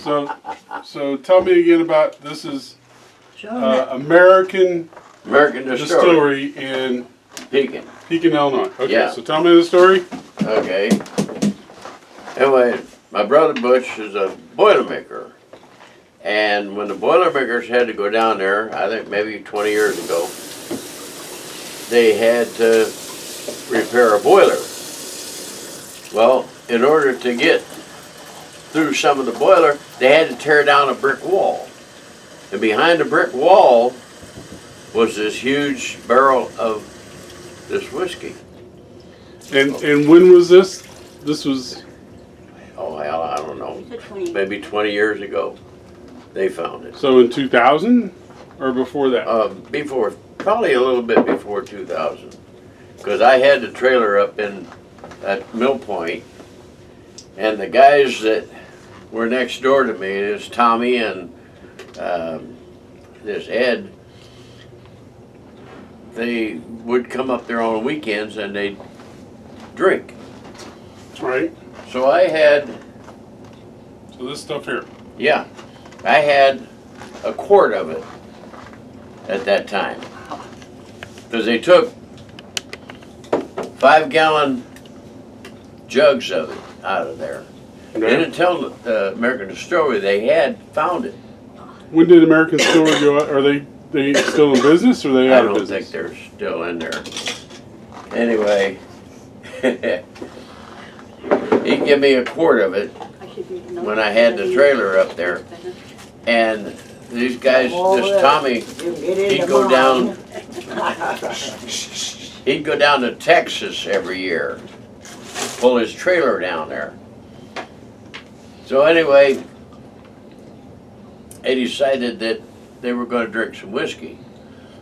So tell me again about this is American Distillery Distillery in Pekin. Pekin, Illinois. Okay, Yeah. so tell me the story. Okay. Anyway, my brother Butch is a boilermaker. And when the boilermakers had to go down there, I think maybe 20 years ago, they had to repair a boiler. Well, in order to get through some of the boiler, they had to tear down a brick wall. And behind the brick wall was this huge barrel of this whiskey. And when was this? This was, Oh, hell, I don't know. Maybe 20 years ago, they found it. so in 2000 or before that? Before, probably a little bit before 2000. Because I had the trailer up in at Mill Point, and the guys that were next door to me, this Tommy and this Ed, they would come up there on weekends and they'd drink. Right. So I had, So this stuff here. yeah, I had a quart of it at that time. Because they took 5-gallon jugs of it out of there. They didn't tell the American Distillery they had found it. When did American Distillery go out? Are they still in business or are they I out of don't business? think they're still in there. Anyway, he gave me a quart of it when I had the trailer up there. And these guys, this Tommy, he'd go down to Texas every year, pull his trailer down there. So anyway, they decided that they were going to drink some whiskey.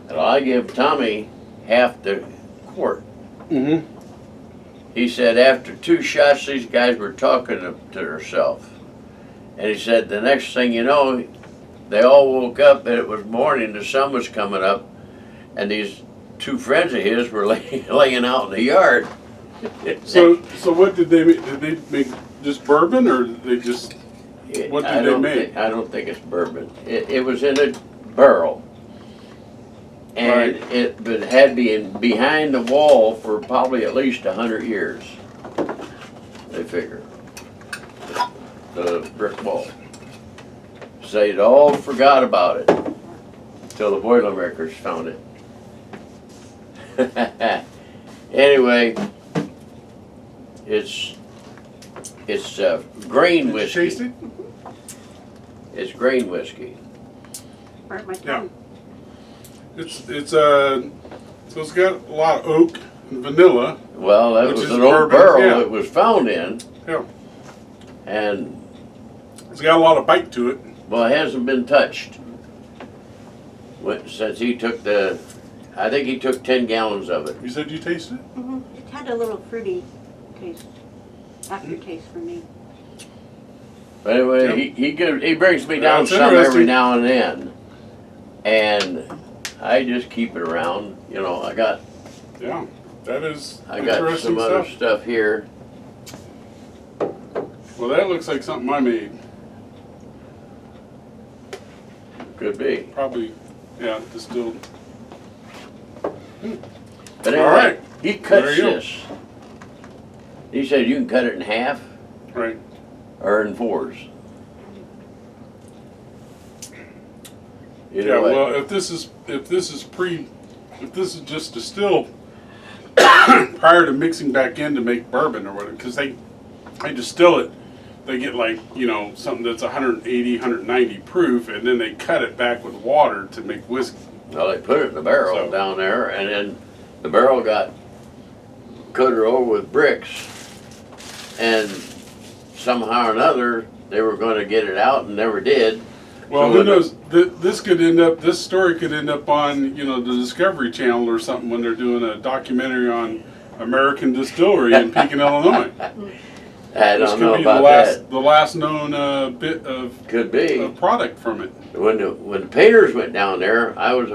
And I gave Tommy half the quart. Mm-hmm. He said after 2 shots, these guys were talking to themselves. And he said the next thing you know, they all woke up and it was morning, the sun was coming up, and these 2 friends of his were laying out in the yard. So what did they make? Did they make just bourbon or did they just, what did they make? I don't think it's bourbon. It was in a barrel. And Right. it had been behind the wall for probably at least 100 years, they figure. The brick wall. So they'd all forgot about it until the boilermakers found it. Anyway, it's grain whiskey. Did you taste it? It's grain whiskey. Burnt my Yeah. tongue. So it's got a lot of oak and vanilla. Well, that Which was is an old bourbon, barrel yeah. it was found in, Yeah. and It's got a lot of bite to it. well, it hasn't been touched since he took I think he took 10 gallons of it. You said you tasted it? Mm-hmm. It had a little fruity taste, aftertaste for me. But anyway, he brings me down That's some every interesting. now and then, and I just keep it around. You know, I got Yeah. That is I got interesting some other stuff. stuff here. Well, that looks like something I made. Could be. Probably, yeah, distilled. But anyway, All right. he cuts There you go. this. He said you can cut it in half Right. or in 4s. Either Yeah. way. Well, if this is just distilled prior to mixing back in to make bourbon or whatever, because they distill it, they get like, something that's 180, 190 proof, and then they cut it back with water to make whiskey. Well, they put it in the barrel So- down there, and then the barrel got coated over with bricks, and somehow or another they were going to get it out and never did. Well, So who when knows? This story could end up on, the Discovery Channel or something when they're doing a documentary on American Distillery in Pekin, Illinois. I This don't could know be about the last known bit of that. Could be. product from it. When the painters went down there, I was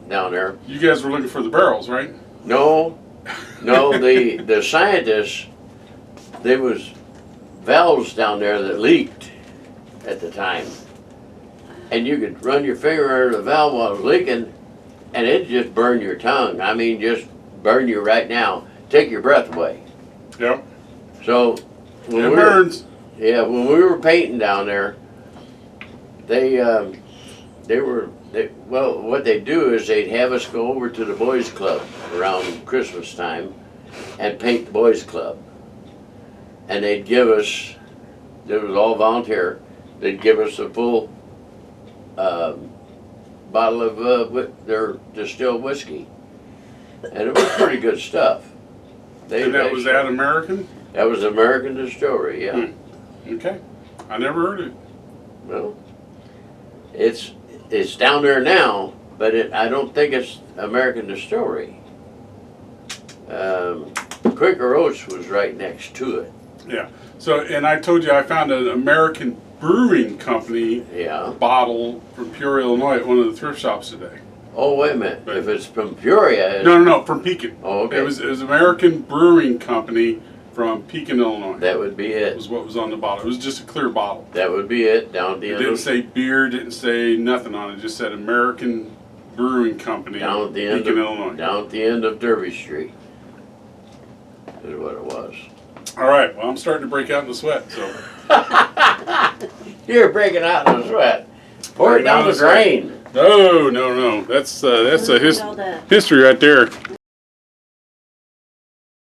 down there. You guys were looking for the barrels, right? No, the scientists, there was valves down there that leaked, at the time. And you could run your finger under the valve while it was leaking, and it'd just burn your tongue. I mean, just burn you right now. Take your breath away. Yep. So, when It we burns. when we were painting down there, well, what they'd do is they'd have us go over to the boys' club around Christmas time and paint the boys' club. And they'd give us, it was all volunteer, they'd give us a full bottle of their distilled whiskey. And it was pretty good stuff. And that was that American? That was American Distillery, yeah. Okay. I never heard it. Well, it's down there now, but I don't think it's American Distillery. Quaker Oats was right next to it. Yeah. So, and I told you I found an American Brewing Company Yeah. bottle from Peoria, Illinois at one of the thrift shops today. Oh, wait a minute. If it's from Peoria, No, from Pekin. Oh, okay. It was American Brewing Company from Pekin, Illinois. that would be That it. was what was on the bottle. It was just a clear bottle. That would be it down at the It end didn't of say beer, didn't say nothing on it. It just said American Brewing Company, down at the end Pekin, of Illinois. down at the end of Derby Street. Is what it was. All right. Well, I'm starting to break out in the sweat. So You're breaking out in a sweat. Pour it Breaking out down in the a sweat. drain. no. That's a Look at all the history right there.